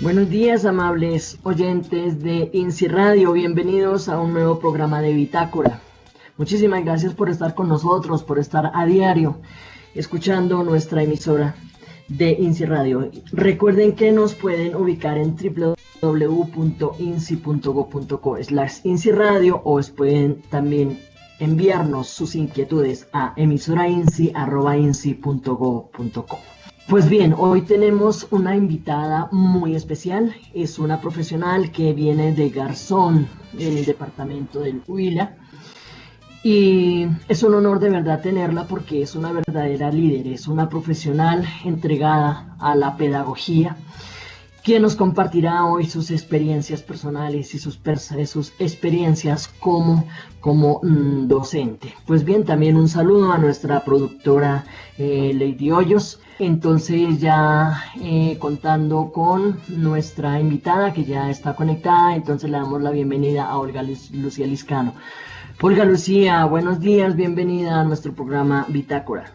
Buenos días, amables oyentes de INSI Radio. Bienvenidos a un nuevo programa de Bitácora. Muchísimas gracias por estar con nosotros, por estar a diario escuchando nuestra emisora de INSI Radio. Recuerden que nos pueden ubicar en www.insi.go.co/INSI Radio o pueden también enviarnos sus inquietudes a emisorainsi@insi.go.co. Pues bien, hoy tenemos una invitada muy especial. Es una profesional que viene de Garzón, en el departamento del Huila. Y es un honor de verdad tenerla porque es una verdadera líder, es una profesional entregada a la pedagogía, quien nos compartirá hoy sus experiencias personales y sus experiencias como docente. Pues bien, también un saludo a nuestra productora Lady Hoyos. Entonces ya contando con nuestra invitada que ya está conectada, entonces le damos la bienvenida a Olga Lucía Liscano. Olga Lucía, buenos días, bienvenida a nuestro programa Bitácora.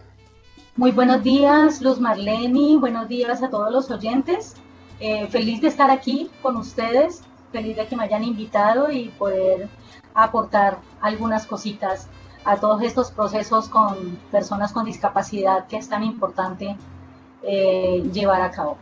Muy buenos días, Luz Marleni, buenos días a todos los oyentes. Feliz de estar aquí con ustedes, feliz de que me hayan invitado y poder aportar algunas cositas a todos estos procesos con personas con discapacidad que es tan importante llevar a cabo.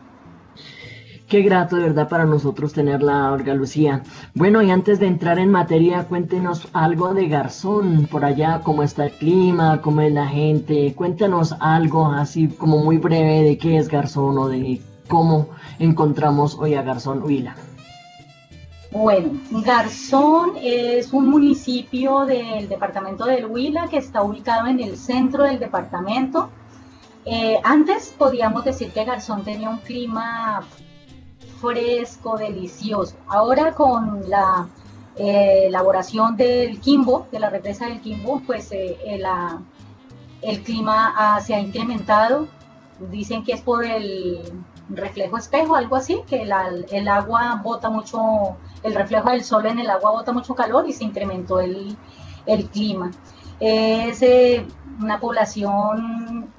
Qué grato de verdad para nosotros tenerla, Olga Lucía. Bueno, y antes de entrar en materia, cuéntenos algo de Garzón, por allá, cómo está el clima, cómo es la gente. Cuéntanos algo así como muy breve de qué es Garzón o de cómo encontramos hoy a Garzón, Huila. Bueno, Garzón es un municipio del departamento del Huila que está ubicado en el centro del departamento. Antes podíamos decir que Garzón tenía un clima fresco, delicioso. Ahora con la elaboración del Quimbo, de la represa del Quimbo, pues el clima se ha incrementado. Dicen que es por el reflejo espejo, algo así, que el agua bota mucho, el reflejo del sol en el agua bota mucho calor y se incrementó el clima. Es una población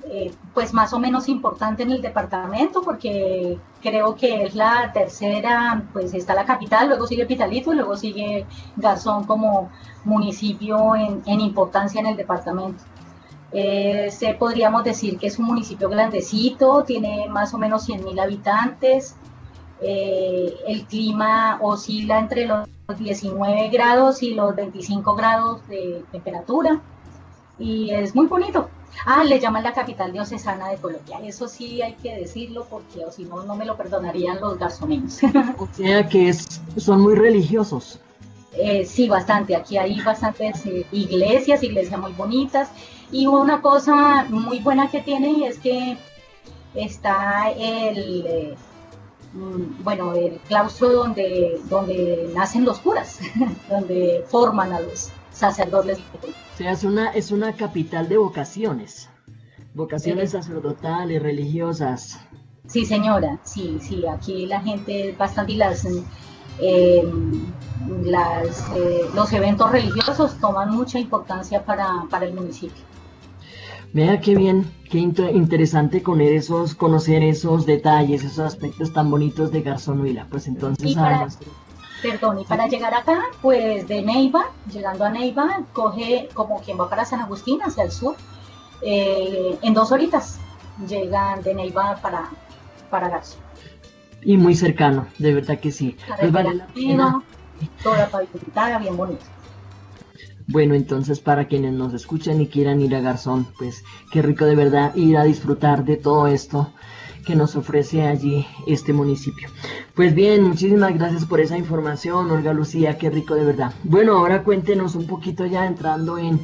pues más o menos importante en el departamento porque creo que es la tercera, pues está la capital, luego sigue Pitalito y luego sigue Garzón como municipio en importancia en el departamento. Podríamos decir que es un municipio grandecito, tiene más o menos 100.000 habitantes, el clima oscila entre los 19 grados y los 25 grados de temperatura y es muy bonito. Le llaman la capital diocesana de Colombia, eso sí hay que decirlo porque o si no, no me lo perdonarían los garzoneños. O sea que son muy religiosos. Sí, bastante, aquí hay bastantes iglesias muy bonitas y una cosa muy buena que tiene y es que está el claustro donde nacen los curas, donde forman a los sacerdotes. O sea, es una capital de vocaciones sacerdotales, religiosas. Sí, señora, sí, aquí la gente es bastante y los eventos religiosos toman mucha importancia para el municipio. Vea qué bien, qué interesante conocer esos detalles, esos aspectos tan bonitos de Garzón, Huila. Pues entonces para llegar acá, pues de Neiva, llegando a Neiva, coge como quien va para San Agustín, hacia el sur, en 2 horitas llegan de Neiva para Garzón. Y muy cercano, de verdad que sí. Pues vale la pena. Toda pavimentada, bien bonita. Bueno, entonces para quienes nos escuchan y quieran ir a Garzón, pues qué rico de verdad ir a disfrutar de todo esto que nos ofrece allí este municipio. Pues bien, muchísimas gracias por esa información, Olga Lucía, qué rico de verdad. Bueno, ahora cuéntenos un poquito ya entrando en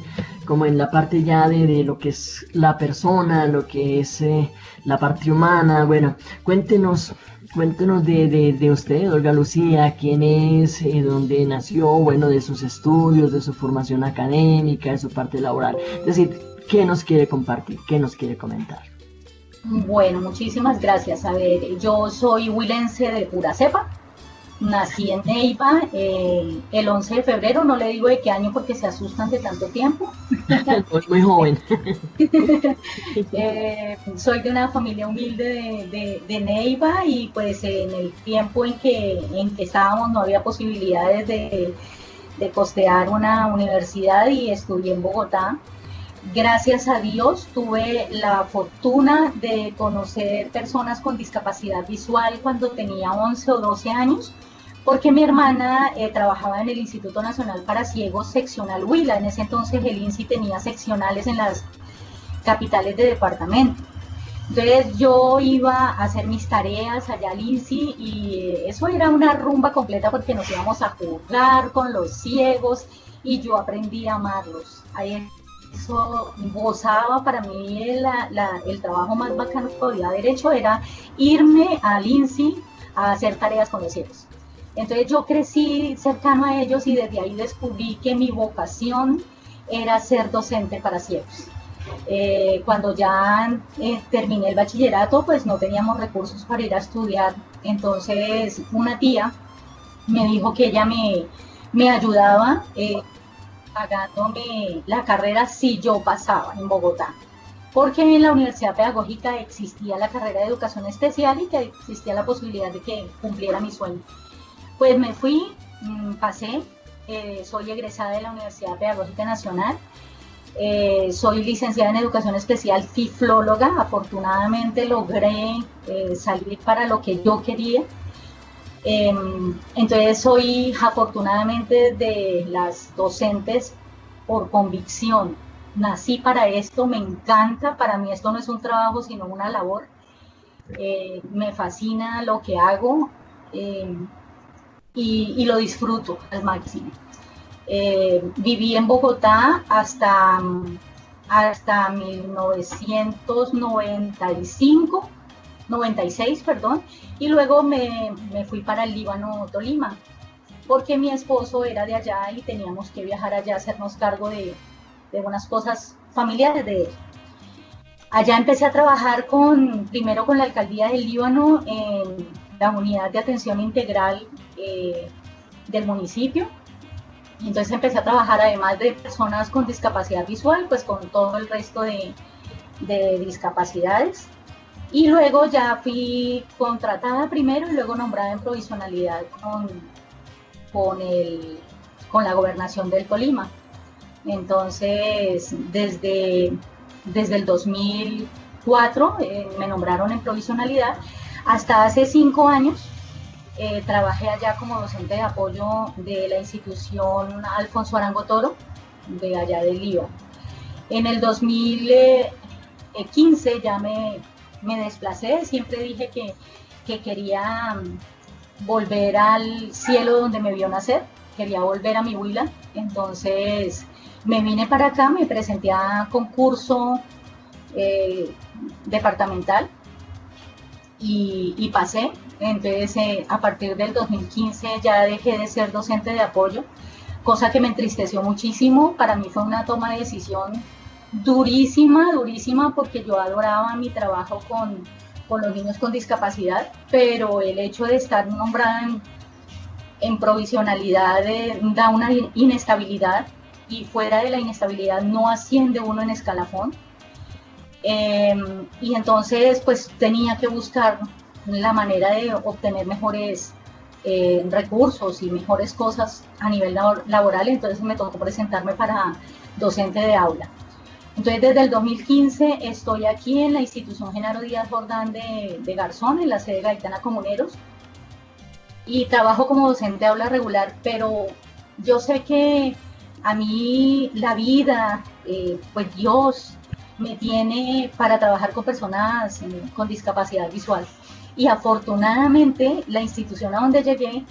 la parte ya de lo que es la persona, lo que es la parte humana. Bueno, cuéntenos de usted, Olga Lucía, quién es, dónde nació, bueno, de sus estudios, de su formación académica, de su parte laboral. Es decir, ¿qué nos quiere compartir? ¿Qué nos quiere comentar? Bueno, muchísimas gracias. A ver, yo soy huilense de pura cepa. Nací en Neiva el 11 de febrero, no le digo de qué año porque se asustan de tanto tiempo. Es muy joven. Soy de una familia humilde de Neiva y pues en el tiempo en que estábamos no había posibilidades de costear una universidad y estudié en Bogotá. Gracias a Dios tuve la fortuna de conocer personas con discapacidad visual cuando tenía 11 o 12 años, porque mi hermana trabajaba en el Instituto Nacional para Ciegos Seccional Huila. En ese entonces el INSI tenía seccionales en las capitales de departamento. Entonces yo iba a hacer mis tareas allá al INSI y eso era una rumba completa porque nos íbamos a jugar con los ciegos y yo aprendí a amarlos. Ahí eso gozaba para mí el trabajo más bacano que podía haber hecho era irme al INSI a hacer tareas con los ciegos. Entonces yo crecí cercano a ellos y desde ahí descubrí que mi vocación era ser docente para ciegos. Cuando ya terminé el bachillerato, pues no teníamos recursos para ir a estudiar. Entonces una tía me dijo que ella me ayudaba pagándome la carrera si yo pasaba en Bogotá. Porque en la Universidad Pedagógica existía la carrera de Educación Especial y que existía la posibilidad de que cumpliera mi sueño. Pues me fui, pasé, soy egresada de la Universidad Pedagógica Nacional. Soy licenciada en Educación Especial, tiflóloga. Afortunadamente logré salir para lo que yo quería. Entonces soy afortunadamente de las docentes por convicción. Nací para esto, me encanta. Para mí esto no es un trabajo, sino una labor. Me fascina lo que hago y lo disfruto al máximo. Viví en Bogotá hasta 1995, 96, perdón, y luego me fui para el Líbano, Tolima, porque mi esposo era de allá y teníamos que viajar allá a hacernos cargo de unas cosas familiares de él. Allá empecé a trabajar primero con la alcaldía del Líbano en la unidad de atención integral del municipio. Y entonces empecé a trabajar, además de personas con discapacidad visual, pues con todo el resto de discapacidades. Y luego ya fui contratada primero y luego nombrada en provisionalidad con la gobernación del Tolima. Entonces, desde el 2004 me nombraron en provisionalidad. Hasta hace 5 años trabajé allá como docente de apoyo de la institución Alfonso Arango Toro, de allá del Líbano. En el 2015 ya me desplacé, siempre dije que quería volver al cielo donde me vio nacer, quería volver a mi Huila, entonces me vine para acá, me presenté a concurso departamental y pasé. Entonces a partir del 2015 ya dejé de ser docente de apoyo, cosa que me entristeció muchísimo. Para mí fue una toma de decisión durísima, durísima, porque yo adoraba mi trabajo con los niños con discapacidad, pero el hecho de estar nombrada en provisionalidad da una inestabilidad, y fuera de la inestabilidad no asciende uno en escalafón. Y entonces pues tenía que buscar la manera de obtener mejores recursos y mejores cosas a nivel laboral, entonces me tocó presentarme para docente de aula. Entonces desde el 2015 estoy aquí en la institución Genaro Díaz Jordán de Garzón, en la sede Gaitana Comuneros, y trabajo como docente de aula regular, pero yo sé que a mí la vida, pues Dios me tiene para trabajar con personas con discapacidad visual. Y afortunadamente la institución a donde llegué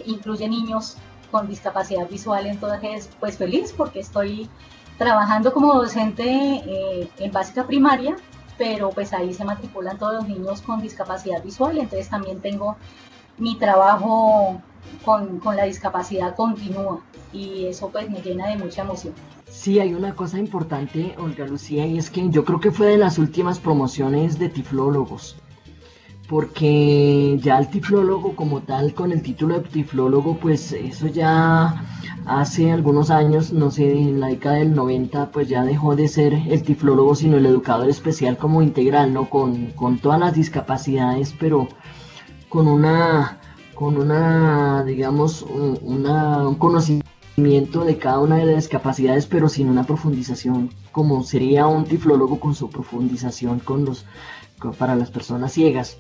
incluye niños con discapacidad visual, entonces pues feliz porque estoy trabajando como docente en básica primaria, pero pues ahí se matriculan todos los niños con discapacidad visual, entonces también tengo mi trabajo con la discapacidad continúa y eso pues me llena de mucha emoción. Sí, hay una cosa importante, Olga Lucía, y es que yo creo que fue de las últimas promociones de tiflólogos, porque ya el tiflólogo como tal, con el título de tiflólogo, pues eso ya hace algunos años, no sé, en la década del 90, pues ya dejó de ser el tiflólogo, sino el educador especial como integral, ¿no? Con todas las discapacidades, pero con digamos, un conocimiento de cada una de las discapacidades, pero sin una profundización, como sería un tiflólogo con su profundización para las personas ciegas.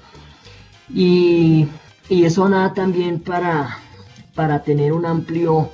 Y, y eso nada también para tener un amplio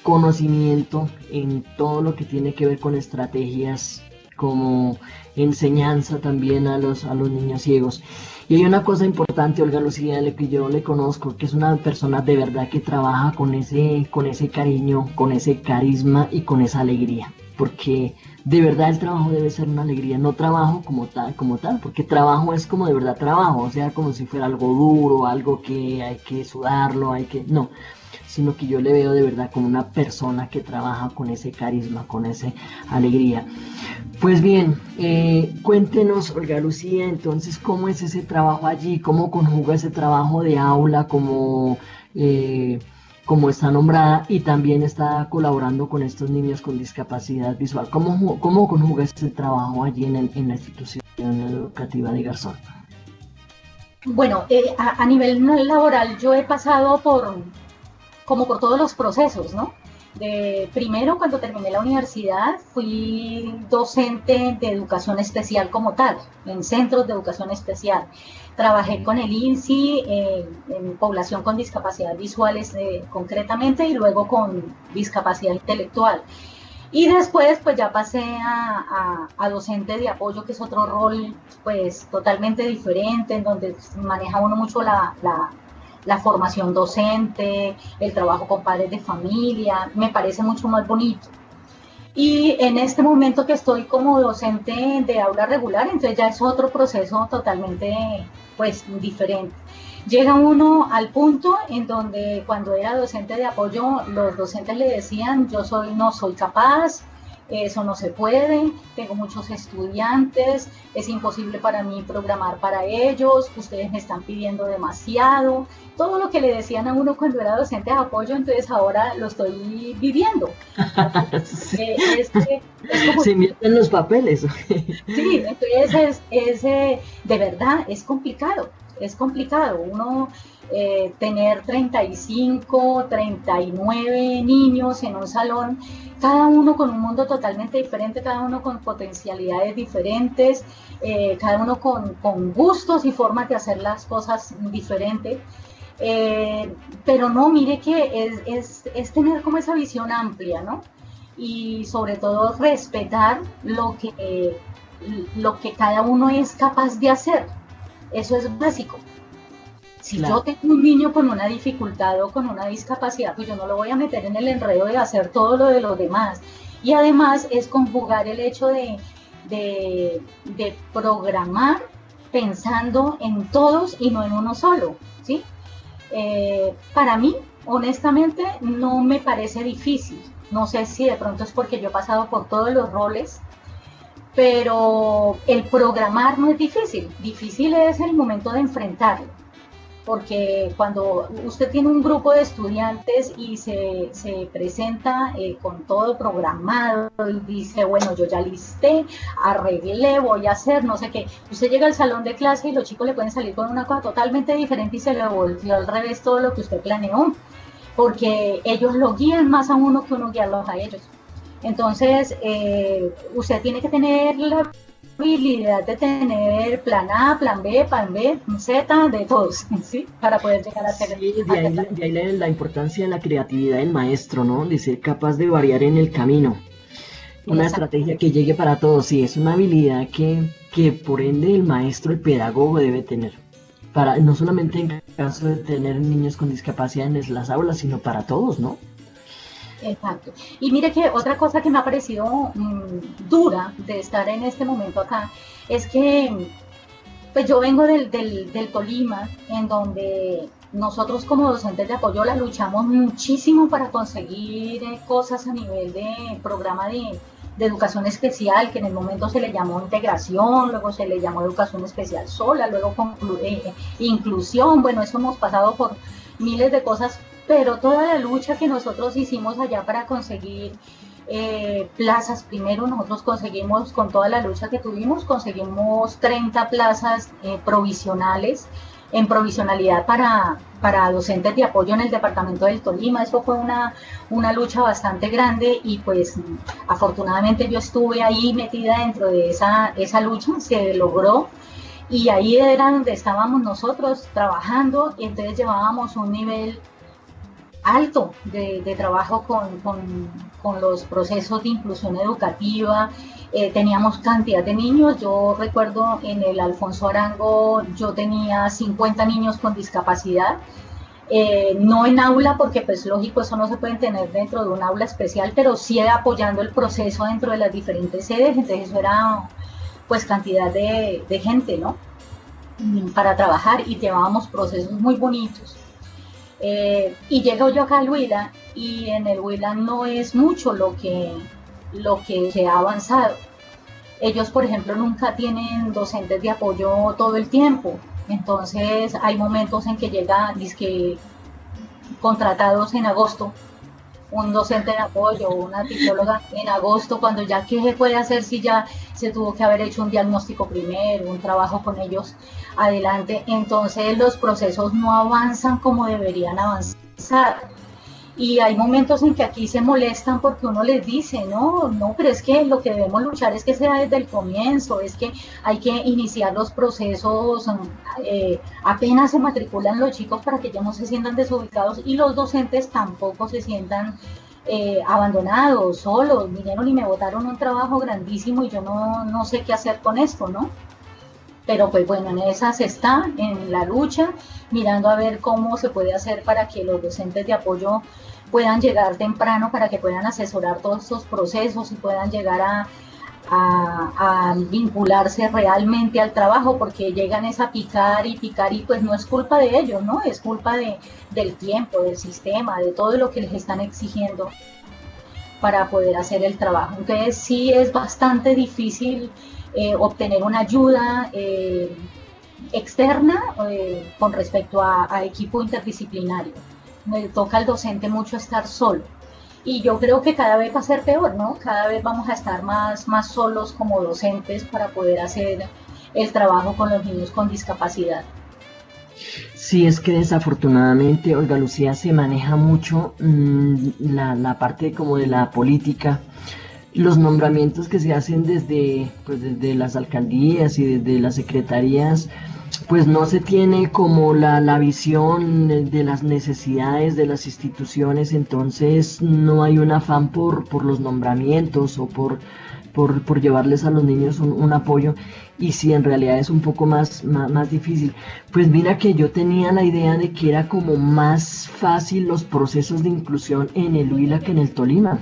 conocimiento en todo lo que tiene que ver con estrategias como enseñanza también a los niños ciegos. Y hay una cosa importante, Olga Lucía, que yo le conozco, que es una persona de verdad que trabaja con ese cariño, con ese carisma y con esa alegría, porque de verdad el trabajo debe ser una alegría, no trabajo como tal, porque trabajo es como de verdad trabajo, o sea, como si fuera algo duro, algo que hay que sudarlo, no, sino que yo le veo de verdad como una persona que trabaja con ese carisma, con esa alegría. Pues bien, cuéntenos, Olga Lucía, entonces, ¿cómo es ese trabajo allí? ¿Cómo conjuga ese trabajo de aula como está nombrada y también está colaborando con estos niños con discapacidad visual? ¿Cómo conjuga ese trabajo allí en la institución educativa de Garzón? Bueno, a nivel laboral yo he pasado como por todos los procesos, ¿no? Primero, cuando terminé la universidad, fui docente de educación especial como tal, en centros de educación especial. Trabajé con el INSI en población con discapacidad visuales concretamente, y luego con discapacidad intelectual. Y después pues ya pasé a docente de apoyo, que es otro rol pues totalmente diferente, en donde maneja uno mucho la formación docente, el trabajo con padres de familia, me parece mucho más bonito. Y en este momento que estoy como docente de aula regular, entonces ya es otro proceso totalmente pues diferente. Llega uno al punto en donde cuando era docente de apoyo, los docentes le decían, no soy capaz, eso no se puede, tengo muchos estudiantes, es imposible para mí programar para ellos, ustedes me están pidiendo demasiado. Todo lo que le decían a uno cuando era docente de apoyo, entonces ahora lo estoy viviendo. Sí. Se invierten los papeles. Sí, entonces de verdad es complicado. Es complicado uno tener 35, 39 niños en un salón, cada uno con un mundo totalmente diferente, cada uno con potencialidades diferentes, cada uno con gustos y formas de hacer las cosas diferentes. Pero no, mire que es tener como esa visión amplia, ¿no? Y sobre todo respetar lo que cada uno es capaz de hacer. Eso es básico. Si claro, yo tengo un niño con una dificultad o con una discapacidad, pues yo no lo voy a meter en el enredo de hacer todo lo de los demás. Y además es conjugar el hecho de programar pensando en todos y no en uno solo, ¿sí? Para mí, honestamente, no me parece difícil. No sé si de pronto es porque yo he pasado por todos los roles, pero el programar no es difícil. Difícil es el momento de enfrentarlo, porque cuando usted tiene un grupo de estudiantes y se presenta con todo programado y dice, bueno, yo ya listé, arreglé, voy a hacer no sé qué, usted llega al salón de clase y los chicos le pueden salir con una cosa totalmente diferente y se le volvió al revés todo lo que usted planeó, porque ellos lo guían más a uno que uno guiarlos a ellos. Entonces, usted tiene que tener la habilidad de tener plan A, plan B, Z, de todos, ¿sí? Para poder llegar a hacer... Sí, de ahí la importancia de la creatividad del maestro, ¿no? De ser capaz de variar en el camino. Una estrategia que llegue para todos, sí, es una habilidad que por ende el maestro, el pedagogo debe tener. No solamente en caso de tener niños con discapacidad en las aulas, sino para todos, ¿no? Exacto. Y mire que otra cosa que me ha parecido dura de estar en este momento acá es que pues yo vengo del Tolima, en donde nosotros como docentes de apoyo la luchamos muchísimo para conseguir cosas a nivel de programa de educación especial, que en el momento se le llamó integración, luego se le llamó educación especial sola, luego inclusión. Bueno, eso hemos pasado por miles de cosas, pero toda la lucha que nosotros hicimos allá para conseguir plazas, primero nosotros conseguimos, con toda la lucha que tuvimos, conseguimos 30 plazas provisionales, en provisionalidad para docentes de apoyo en el departamento del Tolima. Eso fue una lucha bastante grande y pues afortunadamente yo estuve ahí metida dentro de esa lucha, se logró. Y ahí era donde estábamos nosotros trabajando, y entonces llevábamos un nivel alto de trabajo con los procesos de inclusión educativa. Teníamos cantidad de niños. Yo recuerdo en el Alfonso Arango yo tenía 50 niños con discapacidad, no en aula, porque pues lógico eso no se puede tener dentro de un aula especial, pero sí apoyando el proceso dentro de las diferentes sedes. Entonces eso era pues cantidad de gente, ¿no? Para trabajar, y llevábamos procesos muy bonitos. Y llego yo acá al Huila, y en el Huila no es mucho lo que se ha avanzado. Ellos, por ejemplo, nunca tienen docentes de apoyo todo el tiempo. Entonces hay momentos en que llega, dizque, contratados en agosto, un docente de apoyo, una psicóloga en agosto, cuando ya qué se puede hacer si ya se tuvo que haber hecho un diagnóstico primero, un trabajo con ellos adelante. Entonces los procesos no avanzan como deberían avanzar. Y hay momentos en que aquí se molestan porque uno les dice, no, pero es que lo que debemos luchar es que sea desde el comienzo, es que hay que iniciar los procesos apenas se matriculan los chicos, para que ellos no se sientan desubicados y los docentes tampoco se sientan abandonados, solos. Vinieron y me botaron un trabajo grandísimo y yo no sé qué hacer con esto, ¿no? Pero pues bueno, en esa se está, en la lucha, mirando a ver cómo se puede hacer para que los docentes de apoyo puedan llegar temprano, para que puedan asesorar todos estos procesos y puedan llegar a vincularse realmente al trabajo, porque llegan a picar y pues no es culpa de ellos, ¿no? Es culpa del tiempo, del sistema, de todo lo que les están exigiendo para poder hacer el trabajo. Entonces sí es bastante difícil obtener una ayuda externa con respecto a equipo interdisciplinario. Me toca al docente mucho estar solo, y yo creo que cada vez va a ser peor, ¿no? Cada vez vamos a estar más solos como docentes para poder hacer el trabajo con los niños con discapacidad. Sí, es que desafortunadamente, Olga Lucía, se maneja mucho la parte como de la política. Los nombramientos que se hacen desde las alcaldías y desde las secretarías, pues no se tiene como la visión de las necesidades de las instituciones. Entonces no hay un afán por los nombramientos o por llevarles a los niños un apoyo, y si en realidad es un poco más difícil. Pues mira que yo tenía la idea de que era como más fácil los procesos de inclusión en el Huila que en el Tolima.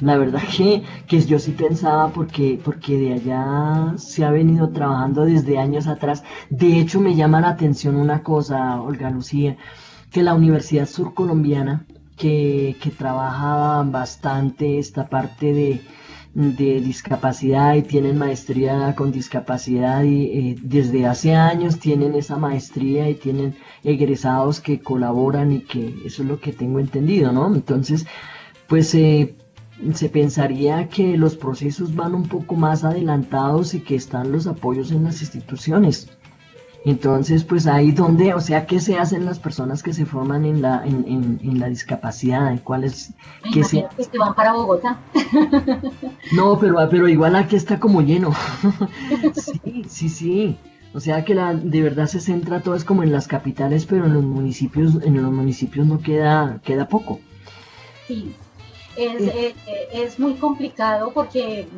La verdad que yo sí pensaba, porque de allá se ha venido trabajando desde años atrás. De hecho, me llama la atención una cosa, Olga Lucía, que la Universidad Surcolombiana, que trabaja bastante esta parte de discapacidad, y tienen maestría con discapacidad, y desde hace años tienen esa maestría y tienen egresados que colaboran, y que eso es lo que tengo entendido, ¿no? Entonces, pues se pensaría que los procesos van un poco más adelantados y que están los apoyos en las instituciones. Entonces, pues ahí donde, o sea, ¿qué se hacen las personas que se forman en la discapacidad? ¿Cuáles? Que van para Bogotá. No, pero igual aquí está como lleno. Sí. O sea que de verdad se centra todo es como en las capitales, pero en los municipios no queda poco. Sí. Es muy complicado porque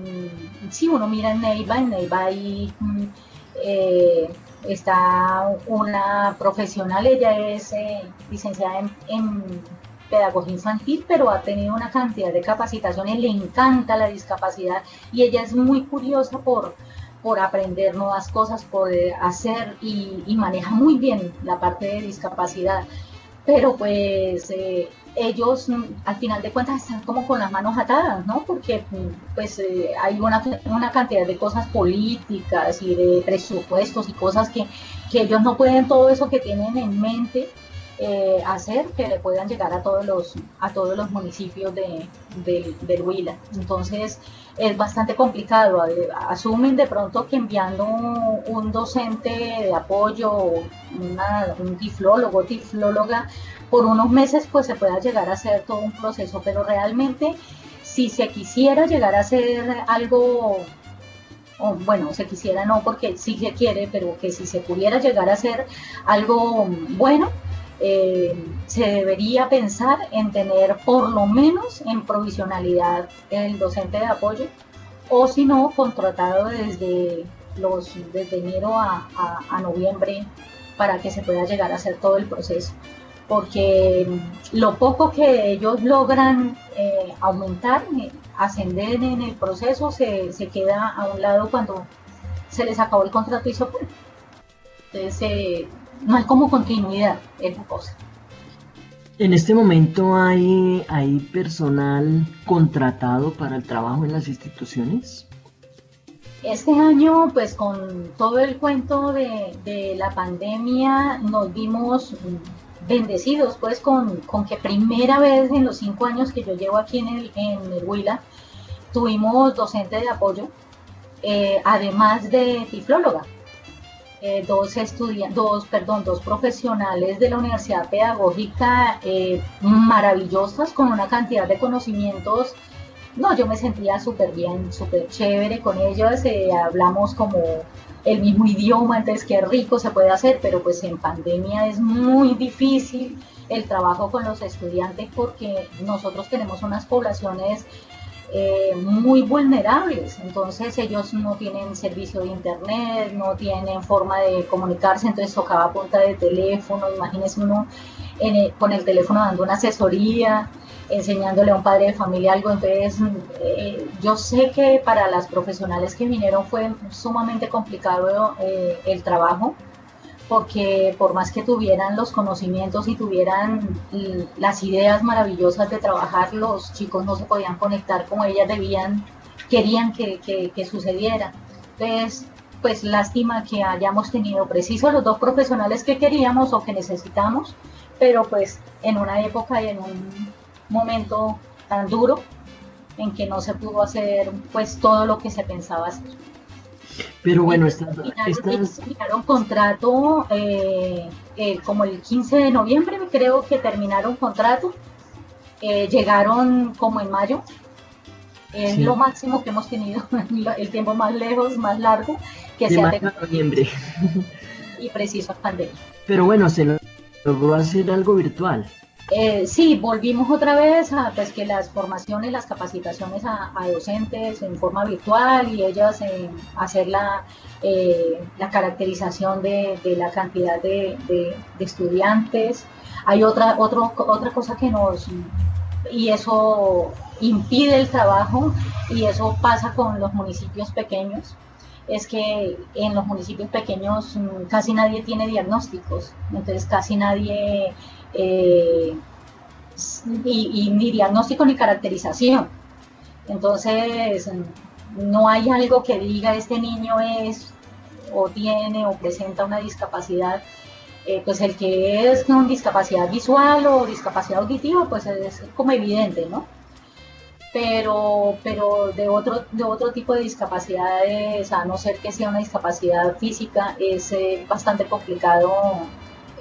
si uno mira en Neiva ahí está una profesional. Ella es licenciada en pedagogía infantil, pero ha tenido una cantidad de capacitaciones, le encanta la discapacidad y ella es muy curiosa por aprender nuevas cosas, por hacer, y maneja muy bien la parte de discapacidad. pero pues ellos al final de cuentas están como con las manos atadas, ¿no? Porque pues hay una cantidad de cosas políticas y de presupuestos y cosas que ellos no pueden, todo eso que tienen en mente hacer, que le puedan llegar a todos los municipios del Huila. Entonces es bastante complicado. Asumen de pronto que enviando un docente de apoyo, un tiflólogo, tiflóloga, por unos meses pues se pueda llegar a hacer todo un proceso, pero realmente si se quisiera llegar a hacer algo, o bueno, se quisiera no, porque sí se quiere, pero que si se pudiera llegar a hacer algo bueno, se debería pensar en tener por lo menos en provisionalidad el docente de apoyo, o si no, contratado desde enero a noviembre, para que se pueda llegar a hacer todo el proceso. Porque lo poco que ellos logran aumentar, ascender en el proceso, se queda a un lado cuando se les acabó el contrato y se fue. Entonces no hay como continuidad en la cosa. En este momento hay personal contratado para el trabajo en las instituciones. Este año, pues con todo el cuento de la pandemia, nos vimos bendecidos pues con que primera vez en los 5 años que yo llevo aquí en el Huila, tuvimos docente de apoyo, además de tiflóloga. Dos profesionales de la Universidad Pedagógica maravillosas, con una cantidad de conocimientos. No, yo me sentía súper bien, súper chévere con ellas. Hablamos como el mismo idioma, entonces qué rico se puede hacer, pero pues en pandemia es muy difícil el trabajo con los estudiantes, porque nosotros tenemos unas poblaciones muy vulnerables. Entonces ellos no tienen servicio de internet, no tienen forma de comunicarse, entonces tocaba a punta de teléfono. Imagínense uno con el teléfono dando una asesoría, enseñándole a un padre de familia algo. Entonces yo sé que para las profesionales que vinieron fue sumamente complicado el trabajo, porque por más que tuvieran los conocimientos y tuvieran las ideas maravillosas de trabajar, los chicos no se podían conectar como ellas querían que sucediera. Entonces, pues lástima que hayamos tenido preciso los 2 profesionales que queríamos o que necesitamos, pero pues en una época y en un momento tan duro en que no se pudo hacer pues todo lo que se pensaba hacer. Pero bueno, terminaron contrato como el 15 de noviembre, creo que terminaron contrato. Llegaron como en mayo. Es sí, lo máximo que hemos tenido, el tiempo más lejos, más largo que se ha tenido. Noviembre. Y preciso pandemia. Pero bueno, se logró hacer algo virtual. Sí, volvimos otra vez a pues, que las formaciones, las capacitaciones a docentes en forma virtual, y ellas hacer la caracterización de la cantidad de estudiantes. Hay otra cosa que y eso impide el trabajo, y eso pasa con los municipios pequeños. Es que en los municipios pequeños casi nadie tiene diagnósticos, entonces casi nadie ni diagnóstico ni caracterización. Entonces no hay algo que diga este niño es o tiene o presenta una discapacidad. Pues el que es con discapacidad visual o discapacidad auditiva, pues es como evidente, ¿no? Pero de otro tipo de discapacidades, a no ser que sea una discapacidad física, es bastante complicado.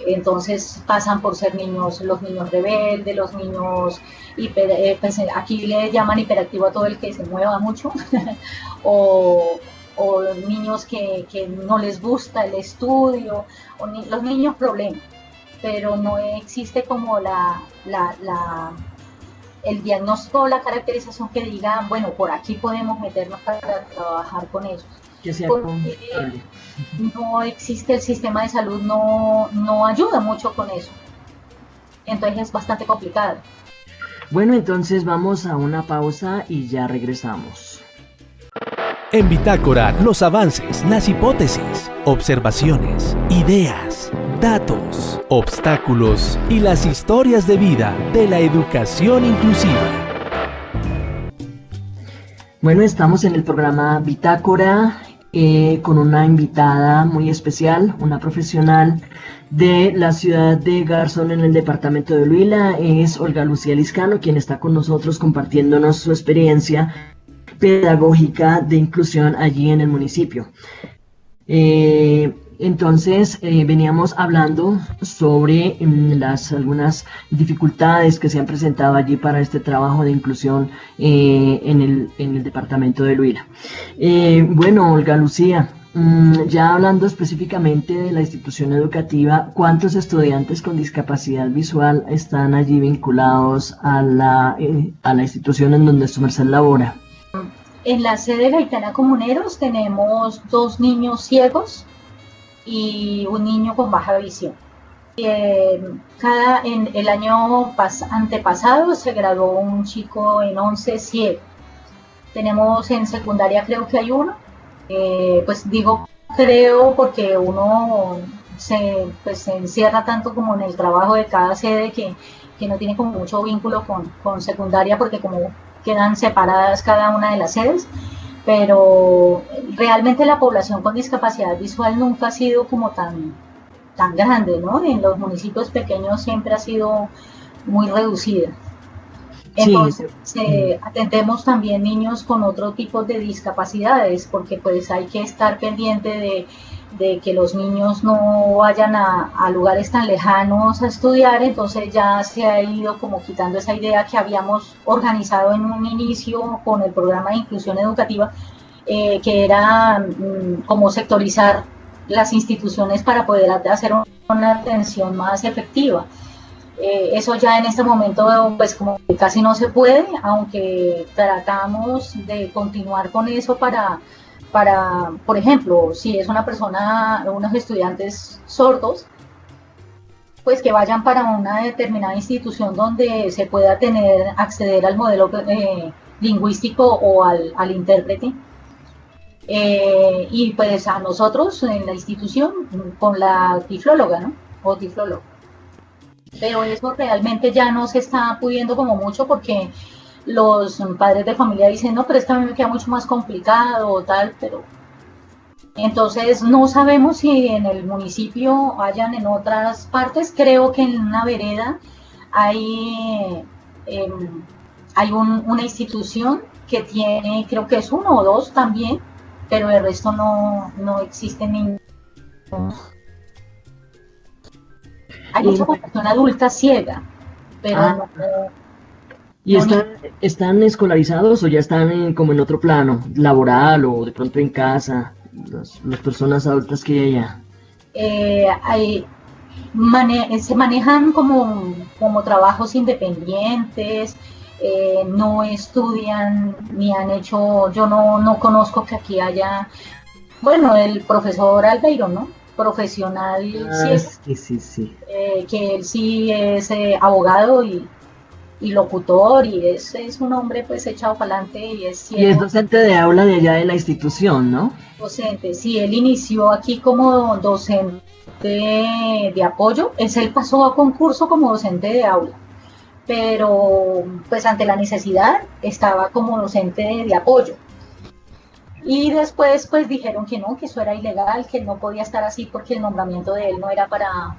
Entonces pasan por ser los niños rebeldes, los niños pues aquí le llaman hiperactivo a todo el que se mueva mucho, o niños que no les gusta el estudio, los niños problemas, pero no existe como el diagnóstico o la caracterización que diga, bueno, por aquí podemos meternos para trabajar con ellos. Que sea no existe, el sistema de salud no ayuda mucho con eso. Entonces es bastante complicado. Bueno, entonces vamos a una pausa y ya regresamos. En Bitácora, los avances, las hipótesis, observaciones, ideas, datos, obstáculos y las historias de vida de la educación inclusiva. Bueno, estamos en el programa Bitácora con una invitada muy especial, una profesional de la ciudad de Garzón en el departamento de Huila. Es Olga Lucía Liscano, quien está con nosotros compartiéndonos su experiencia pedagógica de inclusión allí en el municipio. Entonces, veníamos hablando sobre algunas dificultades que se han presentado allí para este trabajo de inclusión en el departamento de Huila. Bueno, Olga Lucía, ya hablando específicamente de la institución educativa, ¿cuántos estudiantes con discapacidad visual están allí vinculados a la institución en donde su merced labora? En la sede Gaitana Comuneros tenemos 2 niños ciegos y un niño con baja visión. En el año antepasado se graduó un chico en 11 ciego. Tenemos en secundaria, creo que hay uno. Pues digo creo porque uno se encierra tanto como en el trabajo de cada sede que no tiene como mucho vínculo con secundaria, porque como quedan separadas cada una de las sedes, pero realmente la población con discapacidad visual nunca ha sido como tan grande, ¿no? En los municipios pequeños siempre ha sido muy reducida. Entonces, atendemos también niños con otro tipo de discapacidades, porque pues hay que estar pendiente de que los niños no vayan a lugares tan lejanos a estudiar. Entonces ya se ha ido como quitando esa idea que habíamos organizado en un inicio con el programa de inclusión educativa, que era como sectorizar las instituciones para poder hacer una atención más efectiva. Eso ya en este momento pues como que casi no se puede, aunque tratamos de continuar con eso para, por ejemplo, si es una persona, unos estudiantes sordos, pues que vayan para una determinada institución donde se pueda acceder al modelo lingüístico o al intérprete. Y pues a nosotros en la institución con la tiflóloga, ¿no? O tiflólogo. Pero eso realmente ya no se está pudiendo como mucho, porque los padres de familia dicen, no, pero esto a mí me queda mucho más complicado o tal, pero entonces no sabemos si en el municipio hayan en otras partes. Creo que en una vereda hay una institución que tiene, creo que es 1 o 2 también, pero el resto no existe ningún. Hay mucha población adulta ciega, pero ¿Y están escolarizados o ya están como en otro plano, laboral o de pronto en casa, las personas adultas que hay allá? Se manejan como trabajos independientes, no estudian ni han hecho, yo no conozco que aquí haya, bueno, el profesor Albeiro, ¿no? Profesional, sí. Que él sí es abogado y locutor, y es un hombre pues echado para adelante y es docente de aula de allá de la institución, ¿no? Docente, sí, él inició aquí como docente de apoyo. Él pasó a concurso como docente de aula, pero pues ante la necesidad estaba como docente de apoyo. Y después pues dijeron que no, que eso era ilegal, que él no podía estar así porque el nombramiento de él no era para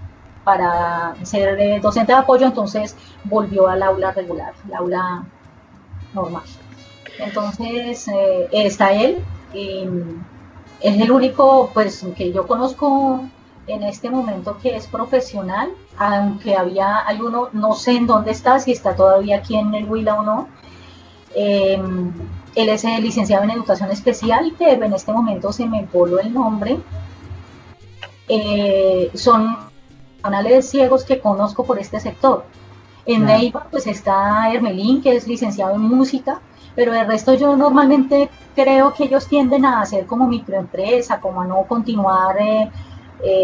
ser docente de apoyo. Entonces volvió al aula regular, al aula normal. Entonces está él, es el único pues que yo conozco en este momento que es profesional, aunque hay uno, no sé en dónde está, si está todavía aquí en el Huila o no. Él es licenciado en educación especial, pero en este momento se me voló el nombre. Son profesionales ciegos que conozco por este sector. En Neiva pues está Hermelín, que es licenciado en música, pero el resto yo normalmente creo que ellos tienden a hacer como microempresa, como a no continuar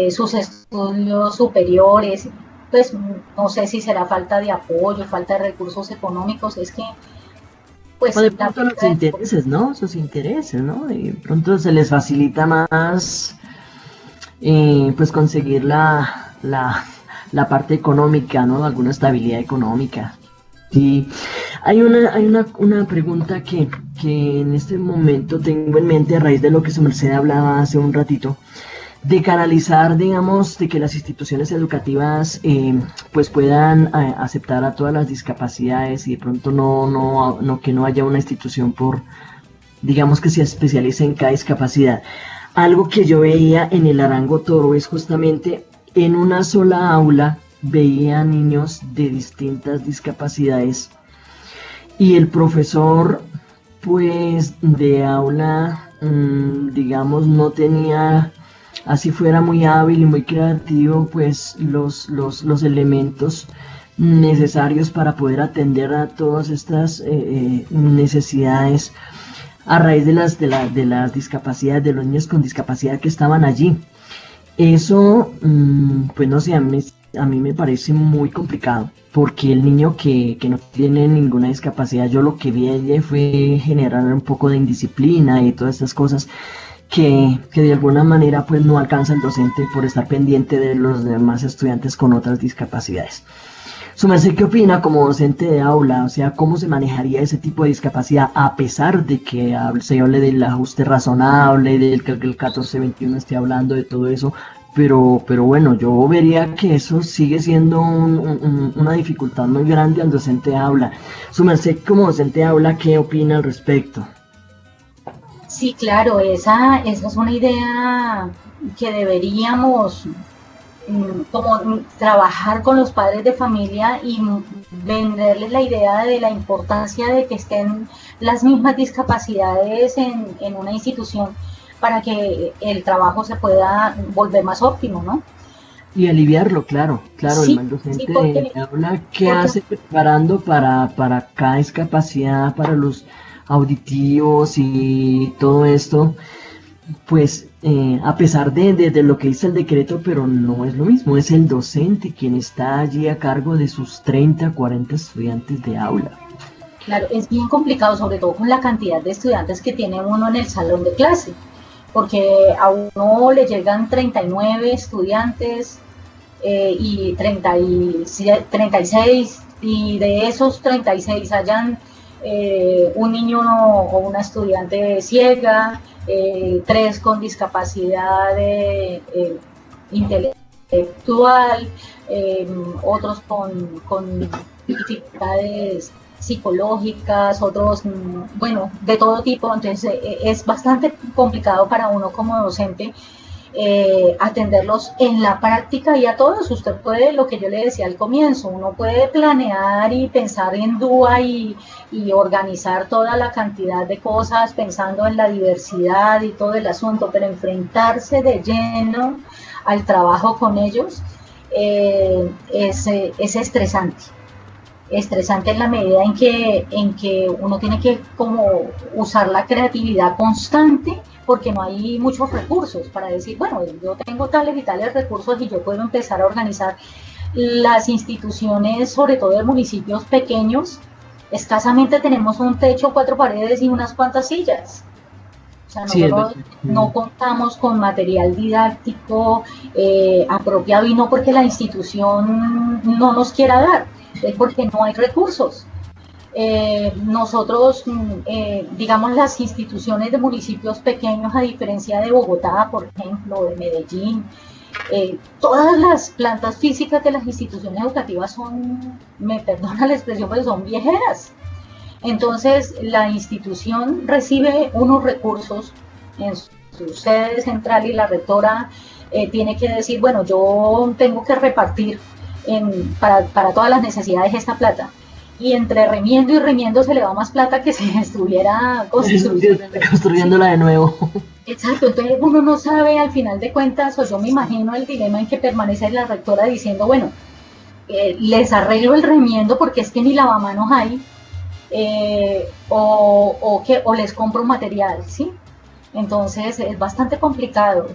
sus estudios superiores. Pues no sé si será falta de apoyo, falta de recursos económicos, es que pues o de pronto los intereses, ¿no? Sus intereses, ¿no? Y de pronto se les facilita más pues conseguir la la, la parte económica, ¿no? Alguna estabilidad económica. Sí, hay una pregunta que en este momento tengo en mente a raíz de lo que su merced hablaba hace un ratito, de canalizar, digamos, de que las instituciones educativas pues puedan aceptar a todas las discapacidades y de pronto que no haya una institución digamos, que se especialice en cada discapacidad. Algo que yo veía en el Arango Toro es justamente en una sola aula veía niños de distintas discapacidades y el profesor pues de aula digamos no tenía, así fuera muy hábil y muy creativo, pues los elementos necesarios para poder atender a todas estas necesidades a raíz de las discapacidades, de los niños con discapacidad que estaban allí. Eso, pues no sé, a mí me parece muy complicado, porque el niño que no tiene ninguna discapacidad, yo lo que vi allí fue generar un poco de indisciplina y todas estas cosas que de alguna manera pues no alcanza el docente por estar pendiente de los demás estudiantes con otras discapacidades. Su merced, ¿qué opina como docente de aula? O sea, ¿cómo se manejaría ese tipo de discapacidad a pesar de que se hable del ajuste razonable, del que el 1421 esté hablando de todo eso? Pero bueno, yo vería que eso sigue siendo una dificultad muy grande al docente de aula. Su merced, como docente de aula, ¿qué opina al respecto? Sí, claro, esa es una idea que deberíamos como trabajar con los padres de familia y venderles la idea de la importancia de que estén las mismas discapacidades en una institución para que el trabajo se pueda volver más óptimo, ¿no? Y aliviarlo, claro, Sí, el docente sí, porque, de aula, ¿qué hace preparando para cada discapacidad, para los auditivos y todo esto? Pues a pesar de lo que dice el decreto, pero no es lo mismo, es el docente quien está allí a cargo de sus 30, 40 estudiantes de aula. claro, es bien complicado, sobre todo con la cantidad de estudiantes que tiene uno en el salón de clase, porque a uno le llegan 39 estudiantes y 36, y de esos 36 hayan un niño o una estudiante ciega, 3 con discapacidad intelectual, otros con dificultades psicológicas, otros, bueno, de todo tipo. Entonces es bastante complicado para uno como docente atenderlos en la práctica y a todos. Usted puede, lo que yo le decía al comienzo, uno puede planear y pensar en DUA y organizar toda la cantidad de cosas pensando en la diversidad y todo el asunto, pero enfrentarse de lleno al trabajo con ellos es estresante en la medida en que uno tiene que como usar la creatividad constante, porque no hay muchos recursos para decir, bueno, yo tengo tales y tales recursos y yo puedo empezar a organizar. Las instituciones, sobre todo de municipios pequeños, escasamente tenemos un techo, 4 paredes y unas cuantas sillas. O sea, nosotros no contamos con material didáctico apropiado, y no porque la institución no nos quiera dar, es porque no hay recursos. Nosotros, digamos, las instituciones de municipios pequeños, a diferencia de Bogotá, por ejemplo, de Medellín, todas las plantas físicas de las instituciones educativas son, me perdona la expresión, pero son viejeras. Entonces, la institución recibe unos recursos en su sede central y la rectora tiene que decir, bueno, yo tengo que repartir para todas las necesidades esta plata. Y entre remiendo y remiendo se le va más plata que si estuviera construyéndola de nuevo. Exacto, entonces uno no sabe al final de cuentas, o yo me imagino el dilema en que permanece la rectora diciendo, bueno, les arreglo el remiendo porque es que ni lavamanos hay, o les compro material, ¿sí? Entonces es bastante complicado.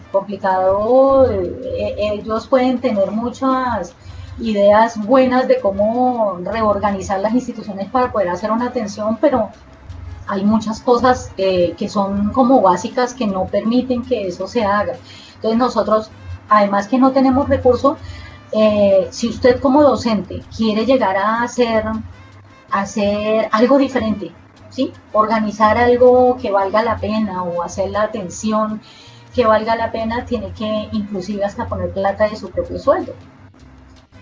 Ellos pueden tener muchas ideas buenas de cómo reorganizar las instituciones para poder hacer una atención, pero hay muchas cosas que son como básicas que no permiten que eso se haga. Entonces nosotros, además que no tenemos recursos, si usted como docente quiere llegar a hacer algo diferente, ¿sí? Organizar algo que valga la pena o hacer la atención que valga la pena, tiene que inclusive hasta poner plata de su propio sueldo.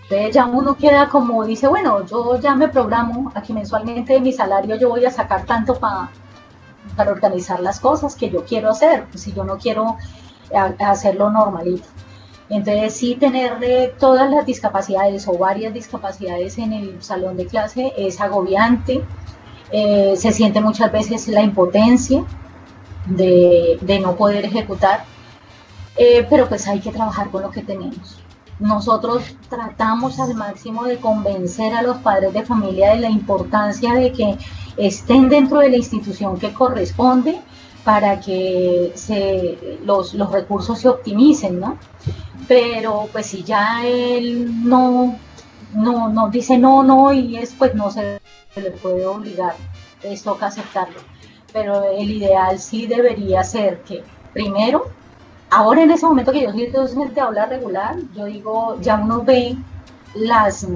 Entonces ya uno queda como, dice, bueno, yo ya me programo, aquí mensualmente de mi salario yo voy a sacar tanto para organizar las cosas que yo quiero hacer, si yo no quiero hacerlo normalito. Entonces sí, tener todas las discapacidades o varias discapacidades en el salón de clase es agobiante, se siente muchas veces la impotencia de no poder ejecutar, pero pues hay que trabajar con lo que tenemos. Nosotros tratamos al máximo de convencer a los padres de familia de la importancia de que estén dentro de la institución que corresponde para que los recursos se optimicen, ¿no? Pero pues si ya él no dice no y pues no se le puede obligar, les toca aceptarlo. Pero el ideal sí debería ser que primero, ahora en ese momento que yo soy docente de aula regular, yo digo, ya uno ve las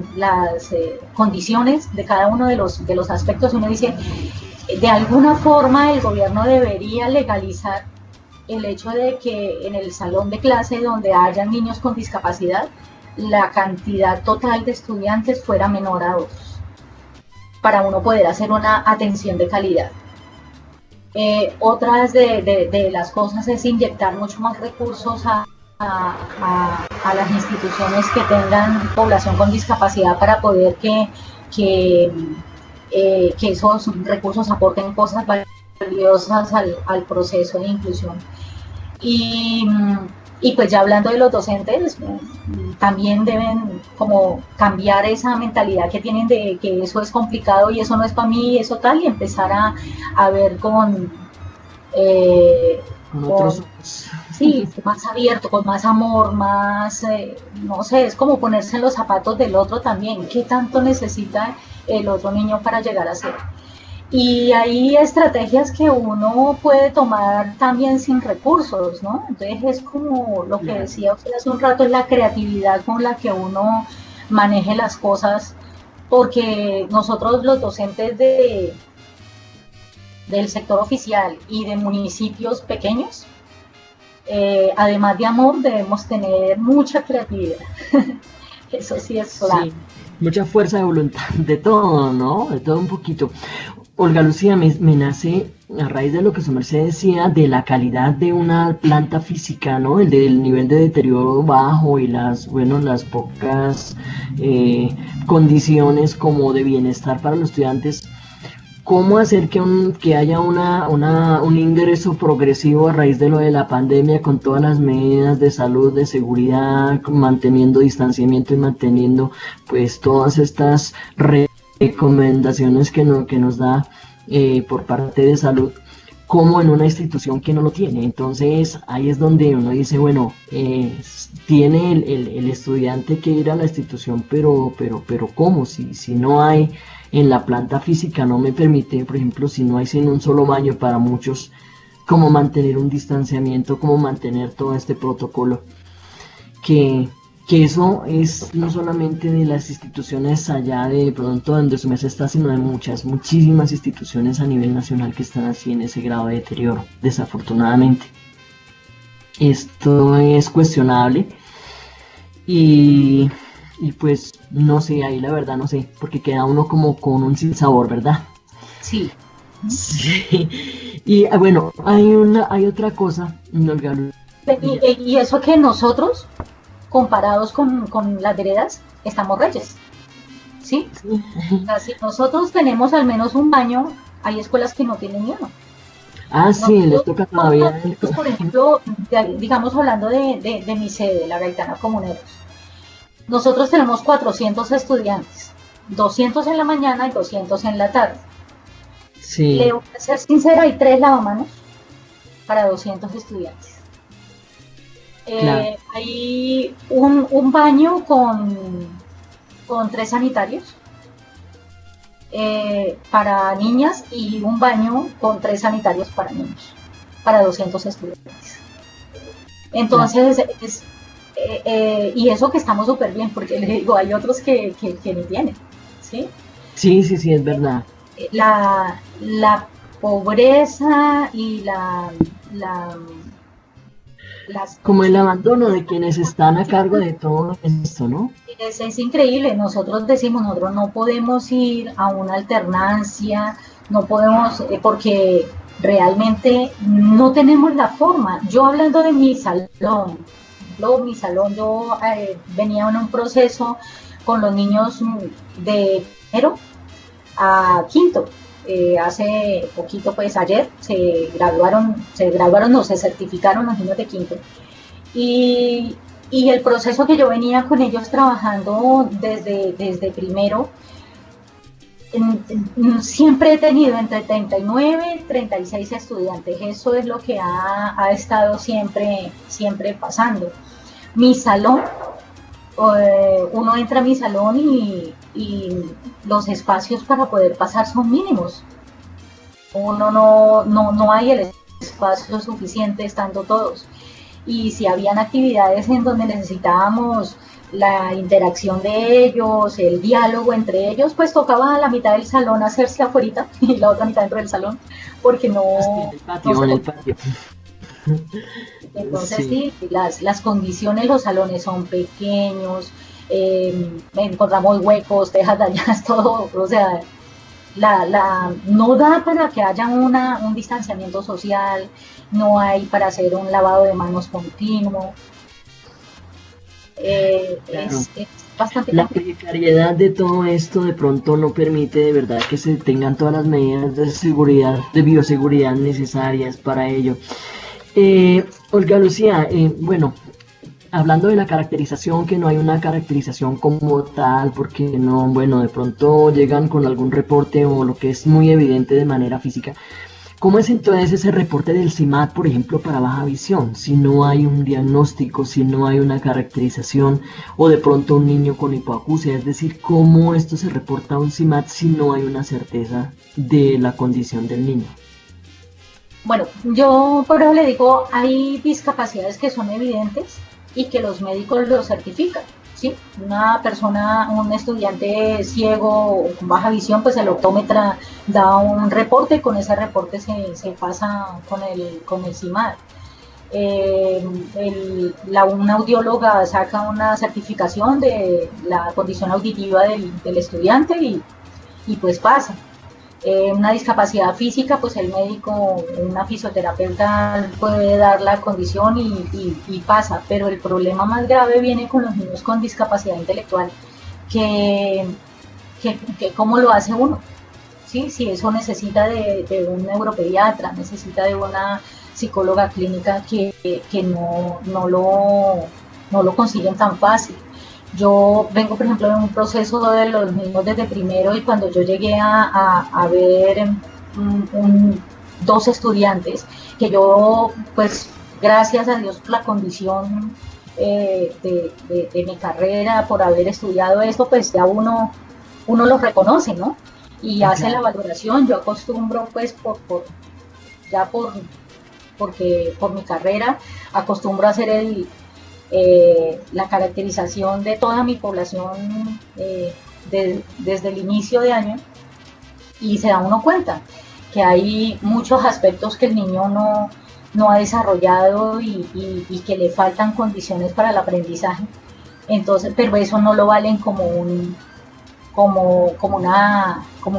condiciones de cada uno de los aspectos, uno dice, de alguna forma el gobierno debería legalizar el hecho de que en el salón de clase donde hayan niños con discapacidad, la cantidad total de estudiantes fuera menor a 2, para uno poder hacer una atención de calidad. Otras de las cosas es inyectar mucho más recursos a las instituciones que tengan población con discapacidad para poder que esos recursos aporten cosas valiosas al proceso de inclusión. Y pues ya hablando de los docentes, también deben como cambiar esa mentalidad que tienen de que eso es complicado y eso no es para mí, eso tal, y empezar a ver con otros. Sí, más abierto, con más amor, más, no sé, es como ponerse en los zapatos del otro también. ¿Qué tanto necesita el otro niño para llegar a ser? Y hay estrategias que uno puede tomar también sin recursos, ¿no? Entonces es como lo que decía usted hace un rato, es la creatividad con la que uno maneje las cosas, porque nosotros los docentes del sector oficial y de municipios pequeños, además de amor, debemos tener mucha creatividad. Eso sí es claro. Sí, mucha fuerza de voluntad, de todo, ¿no? De todo un poquito. Olga Lucía, me nace a raíz de lo que su merced decía de la calidad de una planta física, ¿no? El del nivel de deterioro bajo y las pocas condiciones como de bienestar para los estudiantes. ¿Cómo hacer que haya un ingreso progresivo a raíz de lo de la pandemia con todas las medidas de salud, de seguridad, manteniendo distanciamiento y manteniendo pues todas estas recomendaciones que nos da por parte de salud, como en una institución que no lo tiene? Entonces ahí es donde uno dice, bueno, tiene el estudiante que ir a la institución, pero ¿cómo? Si no hay en la planta física, no me permite, por ejemplo, si no hay sino un solo baño para muchos, cómo mantener un distanciamiento, cómo mantener todo este protocolo, que eso es no solamente de las instituciones allá de pronto donde su mesa está, sino de muchísimas instituciones a nivel nacional que están así en ese grado de deterioro, desafortunadamente. Esto es cuestionable y pues no sé, ahí la verdad no sé, porque queda uno como con un sinsabor, ¿verdad? Sí. Sí. Y bueno, hay otra cosa, y eso que nosotros, comparados con las veredas, estamos reyes, ¿sí? Sí. O sea, si nosotros tenemos al menos un baño, hay escuelas que no tienen ni uno. Ah, sí, Nosotros, les toca todavía. por ejemplo, digamos hablando de mi sede, la Gaitana Comuneros, nosotros tenemos 400 estudiantes, 200 en la mañana y 200 en la tarde. Sí. Le voy a ser sincera, hay 3 lavamanos para 200 estudiantes. Claro. Hay un baño con 3 sanitarios para niñas y un baño con 3 sanitarios para niños, para 200 estudiantes. Entonces, Y eso que estamos súper bien, porque les digo, hay otros que ni tienen, ¿sí? Sí, sí, sí, es verdad. La pobreza y la, las Como el abandono de quienes están a cargo de todo esto, ¿no? es increíble, nosotros decimos, nosotros no podemos ir a una alternancia, no podemos, porque realmente no tenemos la forma. Yo hablando de mi salón, yo venía en un proceso con los niños de primero a quinto. Hace poquito, pues ayer, no, se certificaron los niños de quinto. Y el proceso que yo venía con ellos trabajando desde primero, siempre he tenido entre 39 y 36 estudiantes. Eso es lo que ha estado siempre pasando. Mi salón, uno entra a mi salón y los espacios para poder pasar son mínimos. Uno no hay el espacio suficiente estando todos. Y si habían actividades en donde necesitábamos la interacción de ellos, el diálogo entre ellos, pues tocaba a la mitad del salón hacerse afuera y la otra mitad dentro del salón, porque no... En el patio. Entonces sí, las condiciones, los salones son pequeños, encontramos huecos, tejas dañadas, todo, o sea, no da para que haya un distanciamiento social, no hay para hacer un lavado de manos continuo. Claro. Es bastante La precariedad de todo esto de pronto no permite de verdad que se tengan todas las medidas de seguridad, de bioseguridad necesarias para ello. Olga Lucía, bueno, hablando de la caracterización, que no hay una caracterización como tal, porque no, bueno, de pronto llegan con algún reporte o lo que es muy evidente de manera física. ¿Cómo es entonces ese reporte del CIMAD, por ejemplo, para baja visión? Si no hay un diagnóstico, si no hay una caracterización, o de pronto un niño con hipoacusia, es decir, ¿cómo esto se reporta a un CIMAD si no hay una certeza de la condición del niño? Bueno, yo por eso le digo, hay discapacidades que son evidentes y que los médicos lo certifican, ¿sí? Una persona, un estudiante ciego o con baja visión, pues el optómetra da un reporte y con ese reporte se pasa con el CIMAD. Una audióloga saca una certificación de la condición auditiva del estudiante y pues pasa. Una discapacidad física, pues el médico, una fisioterapeuta puede dar la condición y pasa, pero el problema más grave viene con los niños con discapacidad intelectual, que cómo lo hace uno, ¿sí? Si eso necesita de un neuropediatra, necesita de una psicóloga clínica que no lo consiguen tan fácil. Yo vengo, por ejemplo, de un proceso de los niños desde primero y cuando yo llegué a ver dos estudiantes que yo, pues, gracias a Dios por la condición de mi carrera, por haber estudiado esto, pues ya uno lo reconoce, ¿no? Y hace la valoración. Yo acostumbro, pues, porque por mi carrera, acostumbro a hacer la caracterización de toda mi población desde el inicio de año, y se da uno cuenta que hay muchos aspectos que el niño no ha desarrollado y que le faltan condiciones para el aprendizaje. Entonces, pero eso no lo valen como un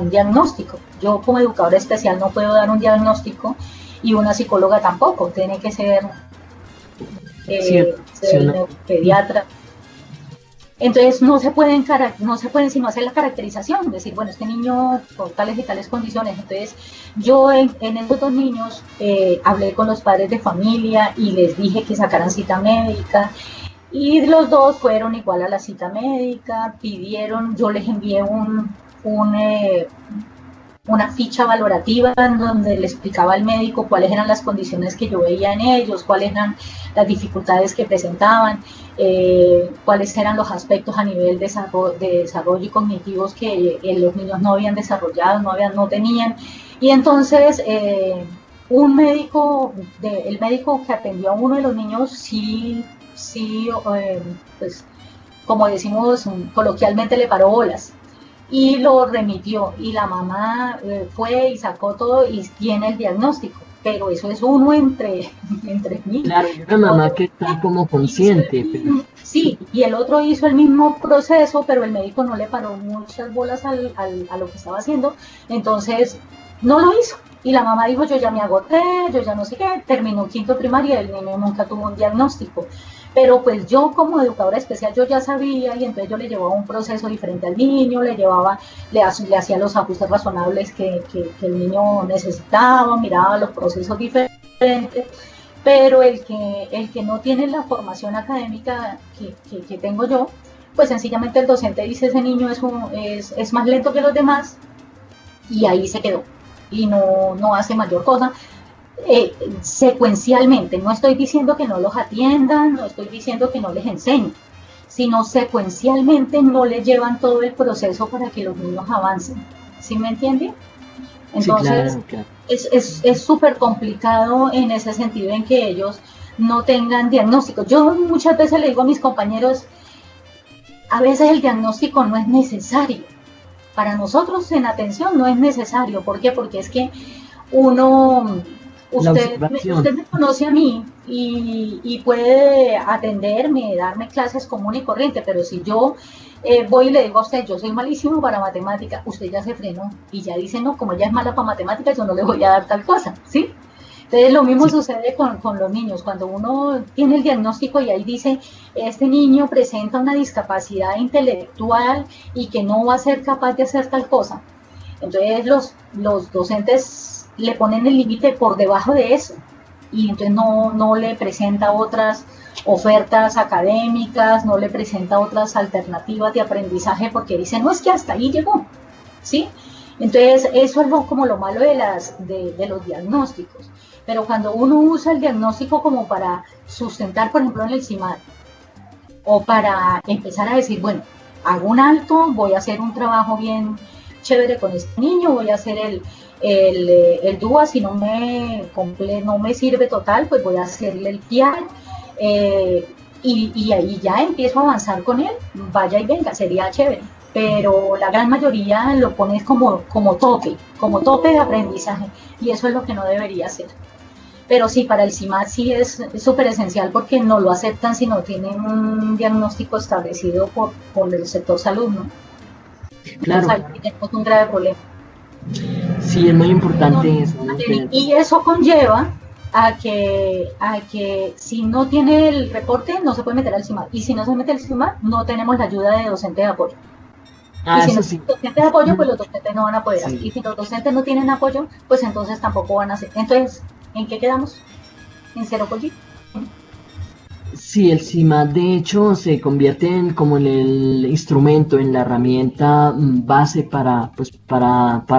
diagnóstico. Yo como educadora especial no puedo dar un diagnóstico y una psicóloga tampoco, tiene que ser pediatra. Entonces no se pueden sino hacer la caracterización, decir, bueno, este niño con tales y tales condiciones. Entonces yo en estos dos niños hablé con los padres de familia y les dije que sacaran cita médica, y los dos fueron igual a la cita médica, pidieron, yo les envié una ficha valorativa en donde le explicaba al médico cuáles eran las condiciones que yo veía en ellos, cuáles eran las dificultades que presentaban, cuáles eran los aspectos a nivel de desarrollo y cognitivos que los niños no habían desarrollado, no tenían. Y entonces el médico que atendió a uno de los niños sí sí, pues como decimos coloquialmente, le paró bolas y lo remitió, y la mamá fue y sacó todo y tiene el diagnóstico, pero eso es uno entre mil. Claro, y una mamá que está como consciente, pero Sí, y el otro hizo el mismo proceso, pero el médico no le paró muchas bolas a lo que estaba haciendo, entonces no lo hizo. Y la mamá dijo, yo ya me agoté, yo ya no sé qué, terminó quinto primaria, el niño nunca tuvo un diagnóstico. Pero pues yo como educadora especial yo ya sabía, y entonces yo le llevaba un proceso diferente al niño, le hacía los ajustes razonables que el niño necesitaba, miraba los procesos diferentes. Pero el que no tiene la formación académica que tengo yo, pues sencillamente el docente dice, ese niño es más lento que los demás, y ahí se quedó, y no hace mayor cosa. Secuencialmente, no estoy diciendo que no los atiendan, no estoy diciendo que no les enseñen, sino secuencialmente no les llevan todo el proceso para que los niños avancen. ¿Sí me entiende? Entonces, sí, claro. es súper complicado en ese sentido, en que ellos no tengan diagnóstico. Yo muchas veces le digo a mis compañeros, a veces el diagnóstico no es necesario. Para nosotros en atención no es necesario. ¿Por qué? Porque es que usted me conoce a mí y puede atenderme, darme clases común y corriente, pero si yo voy y le digo a usted, yo soy malísimo para matemática, usted ya se frenó y ya dice, no, como ella es mala para matemáticas, yo no le voy a dar tal cosa, ¿sí? Entonces lo mismo sucede con los niños, cuando uno tiene el diagnóstico y ahí dice, este niño presenta una discapacidad intelectual y que no va a ser capaz de hacer tal cosa. Entonces los docentes le ponen el límite por debajo de eso, y entonces no le presenta otras ofertas académicas, no le presenta otras alternativas de aprendizaje, porque dice, no, es que hasta ahí llegó, ¿sí? Entonces eso es como lo malo de los diagnósticos. Pero cuando uno usa el diagnóstico como para sustentar, por ejemplo, en el CIMAD, o para empezar a decir, bueno, hago un alto, voy a hacer un trabajo bien chévere con este niño, voy a hacer el DUA, si no me sirve total, pues voy a hacerle el PIAR, y ahí ya empiezo a avanzar con él, vaya y venga, sería chévere. Pero la gran mayoría lo pones como tope de aprendizaje, y eso es lo que no debería ser. Pero sí, para el CIMAD sí es súper esencial, porque no lo aceptan si no tienen un diagnóstico establecido por el sector salud, ¿no? Claro. Entonces, ahí tenemos un grave problema. Sí, es muy importante eso, ¿no? Y eso conlleva a que si no tiene el reporte no se puede meter al CIMAD, y si no se mete al CIMAD no tenemos la ayuda de docente de apoyo. Y si no sí. tienen docentes de apoyo, pues los docentes no van a poder hacer. Y si los docentes no tienen apoyo, pues entonces tampoco van a hacer. Entonces, ¿en qué quedamos? ¿En cero pollito? Sí, el CIMAD de hecho se convierte como en el instrumento, en la herramienta base para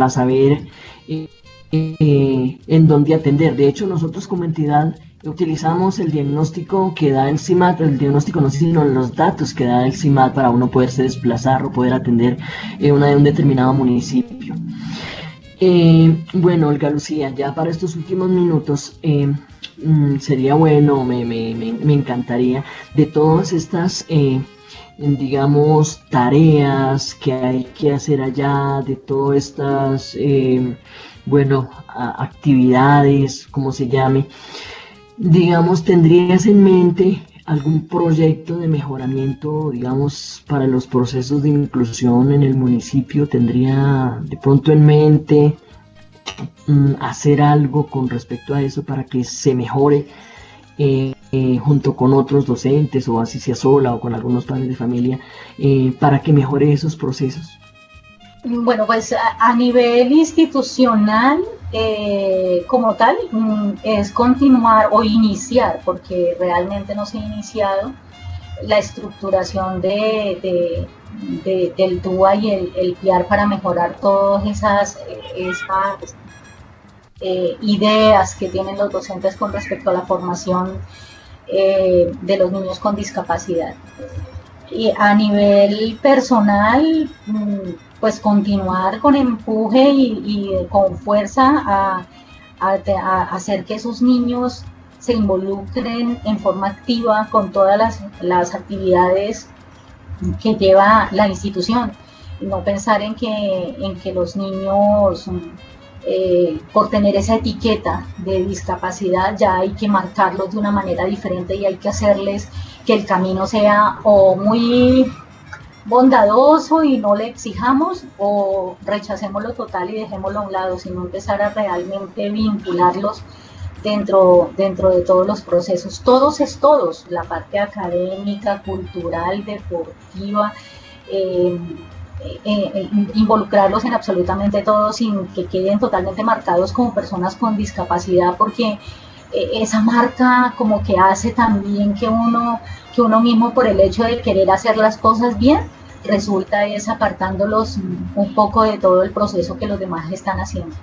saber en dónde atender. De hecho, nosotros como entidad utilizamos el diagnóstico que da el CIMAD, el diagnóstico no, sino los datos que da el CIMAD para uno poderse desplazar o poder atender un determinado municipio. Bueno, Olga Lucía, ya para estos últimos minutos, sería bueno, me encantaría, de todas estas, digamos, tareas que hay que hacer allá, de todas estas, actividades, como se llame, digamos, ¿tendrías en mente algún proyecto de mejoramiento, digamos, para los procesos de inclusión en el municipio? ¿Tendría de pronto en mente hacer algo con respecto a eso para que se mejore junto con otros docentes, o así sea sola o con algunos padres de familia, para que mejore esos procesos? Bueno, pues a nivel institucional, como tal, es continuar o iniciar, porque realmente no se ha iniciado la estructuración del DUA y el PIAR para mejorar todas esas ideas que tienen los docentes con respecto a la formación de los niños con discapacidad. Y a nivel personal, pues continuar con empuje y con fuerza a hacer que esos niños se involucren en forma activa con todas las actividades que lleva la institución, y no pensar en que los niños, por tener esa etiqueta de discapacidad, ya hay que marcarlos de una manera diferente y hay que hacerles que el camino sea o muy bondadoso y no le exijamos, o rechacémoslo total y dejémoslo a un lado, sino empezar a realmente vincularlos dentro de todos los procesos. Todos es todos, la parte académica, cultural, deportiva, involucrarlos en absolutamente todo sin que queden totalmente marcados como personas con discapacidad, porque esa marca como que hace también que uno mismo, por el hecho de querer hacer las cosas bien, resulta es apartándolos un poco de todo el proceso que los demás están haciendo.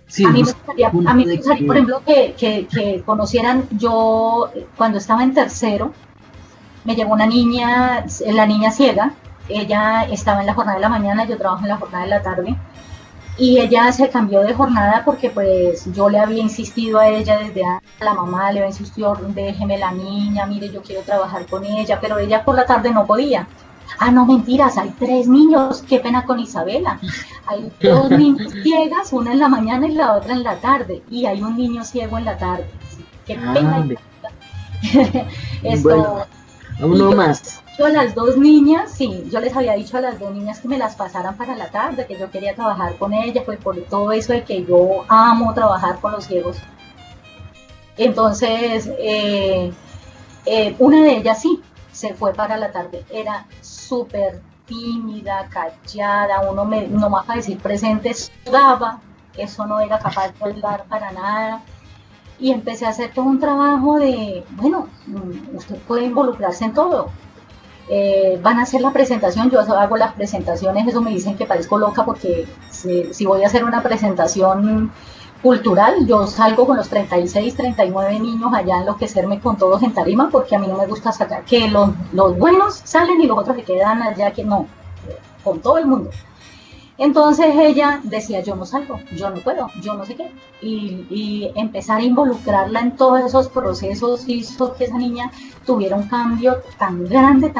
Sí, a mí me gustaría, por ejemplo, que conocieran. Yo cuando estaba en tercero me llevó una niña, la niña ciega. Ella estaba en la jornada de la mañana, yo trabajo en la jornada de la tarde, y ella se cambió de jornada porque pues yo le había insistido a ella desde a la mamá, le había insistido, déjeme la niña, mire, yo quiero trabajar con ella, pero ella por la tarde no podía. Ah, no, mentiras, hay 3 niños, qué pena con Isabela. Hay 2 niñas ciegas, una en la mañana y la otra en la tarde, y hay un niño ciego en la tarde. Qué pena. Bueno, uno más. Yo a las 2 niñas, sí, yo les había dicho a las 2 niñas que me las pasaran para la tarde, que yo quería trabajar con ellas, pues por todo eso de que yo amo trabajar con los ciegos. Entonces, una de ellas sí, se fue para la tarde, era súper tímida, callada, nomás para decir presente sudaba, eso no era capaz de hablar para nada, y empecé a hacer todo un trabajo de, bueno, usted puede involucrarse en todo. Van a hacer la presentación, yo hago las presentaciones, eso me dicen que parezco loca porque si voy a hacer una presentación cultural, yo salgo con los 36, 39 niños allá a enloquecerme con todos en tarima, porque a mí no me gusta sacar que los buenos salen y los otros se quedan allá, que no, con todo el mundo. Entonces ella decía, yo no salgo, yo no puedo, yo no sé qué, y empezar a involucrarla en todos esos procesos hizo que esa niña tuviera un cambio tan grande,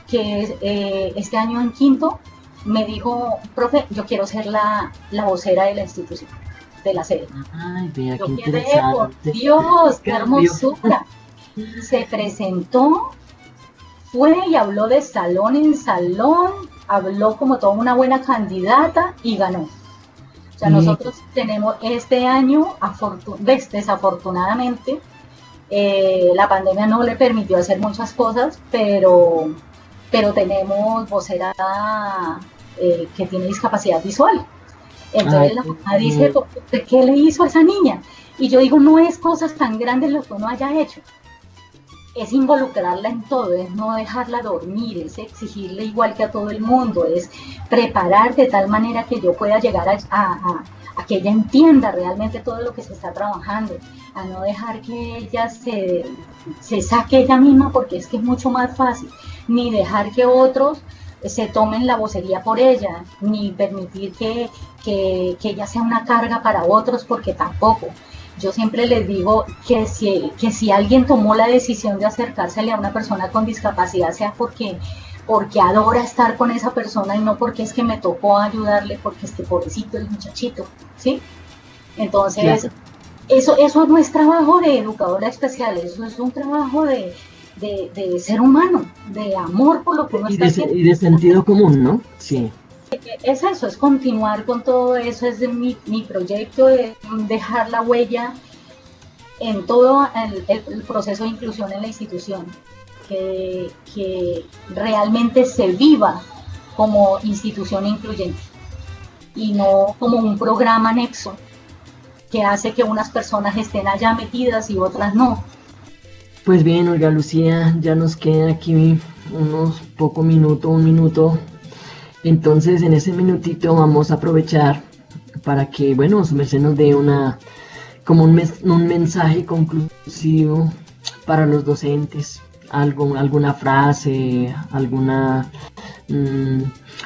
que este año en quinto me dijo, profe, yo quiero ser la vocera de la institución, de la sede. Ay, vea, yo qué quedé, interesante. por Dios, qué hermosura. Se presentó, fue y habló de salón en salón, habló como toda una buena candidata y ganó. O sea, nosotros tenemos este año, desafortunadamente, la pandemia no le permitió hacer muchas cosas, pero tenemos vocera que tiene discapacidad visual. Entonces la mamá dice, ¿qué le hizo a esa niña? Y yo digo, no es cosas tan grandes lo que uno haya hecho. Es involucrarla en todo, es no dejarla dormir, es exigirle igual que a todo el mundo, es preparar de tal manera que yo pueda llegar a que ella entienda realmente todo lo que se está trabajando, a no dejar que ella se saque ella misma, porque es que es mucho más fácil, ni dejar que otros se tomen la vocería por ella, ni permitir que ella sea una carga para otros, porque tampoco. Yo siempre les digo que si alguien tomó la decisión de acercársele a una persona con discapacidad, sea porque adora estar con esa persona y no porque es que me tocó ayudarle, porque es que pobrecito el muchachito, ¿sí? Entonces, claro. Eso no es trabajo de educadora especial, eso es un trabajo de ser humano, de amor por lo que uno está haciendo. Y de sentido común, ¿no? Sí. Es eso, es continuar con todo eso, es de mi proyecto de dejar la huella en todo el proceso de inclusión en la institución, que realmente se viva como institución incluyente y no como un programa anexo que hace que unas personas estén allá metidas y otras no. Pues bien, Olga Lucía, ya nos queda aquí unos pocos minutos, un minuto. Entonces, en ese minutito vamos a aprovechar para que, bueno, su merced nos dé un mensaje conclusivo para los docentes, alguna frase,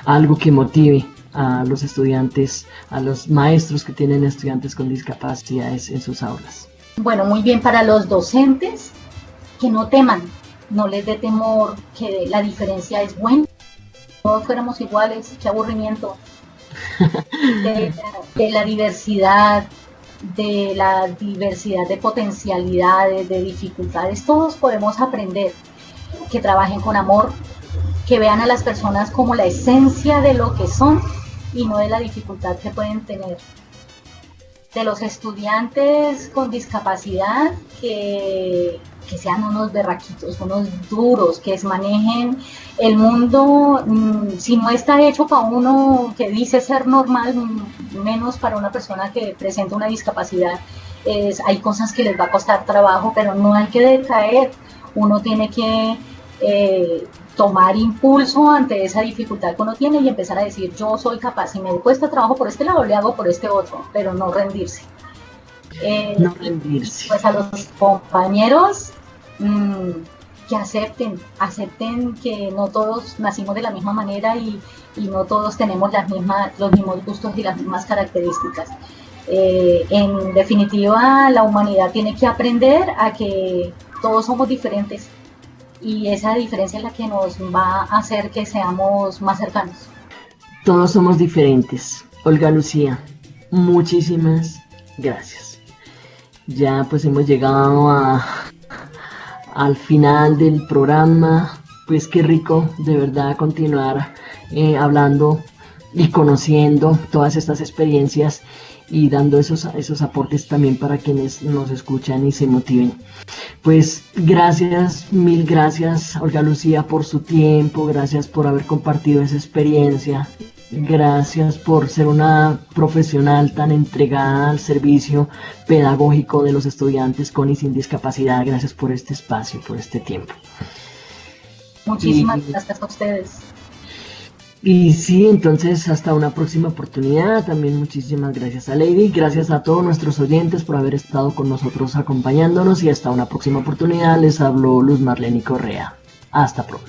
algo que motive a los estudiantes, a los maestros que tienen estudiantes con discapacidades en sus aulas. Bueno, muy bien para los docentes, que no teman, no les dé temor, que la diferencia es buena. Todos fuéramos iguales, qué aburrimiento. De la diversidad, de potencialidades, de dificultades, todos podemos aprender, que trabajen con amor, que vean a las personas como la esencia de lo que son y no de la dificultad que pueden tener. De los estudiantes con discapacidad, que sean unos berraquitos, unos duros, que manejen el mundo, si no está hecho para uno que dice ser normal, menos para una persona que presenta una discapacidad. Hay cosas que les va a costar trabajo, pero no hay que decaer, uno tiene que tomar impulso ante esa dificultad que uno tiene y empezar a decir, yo soy capaz, si me cuesta trabajo por este lado, le hago por este otro, pero no rendirse. No rendirse. Pues a los compañeros, que acepten que no todos nacimos de la misma manera y no todos tenemos los mismos gustos y las mismas características. En definitiva, la humanidad tiene que aprender a que todos somos diferentes y esa diferencia es la que nos va a hacer que seamos más cercanos. Todos somos diferentes. Olga Lucía, muchísimas gracias. Ya pues hemos llegado al final del programa. Pues qué rico de verdad continuar hablando y conociendo todas estas experiencias y dando esos aportes también para quienes nos escuchan y se motiven. Pues gracias, mil gracias Olga Lucía por su tiempo, gracias por haber compartido esa experiencia, gracias por ser una profesional tan entregada al servicio pedagógico de los estudiantes con y sin discapacidad, gracias por este espacio, por este tiempo. Muchísimas gracias a ustedes. Y sí, entonces hasta una próxima oportunidad. También muchísimas gracias a Lady, gracias a todos nuestros oyentes por haber estado con nosotros acompañándonos y hasta una próxima oportunidad. Les habló Luz Marlene Correa. Hasta pronto.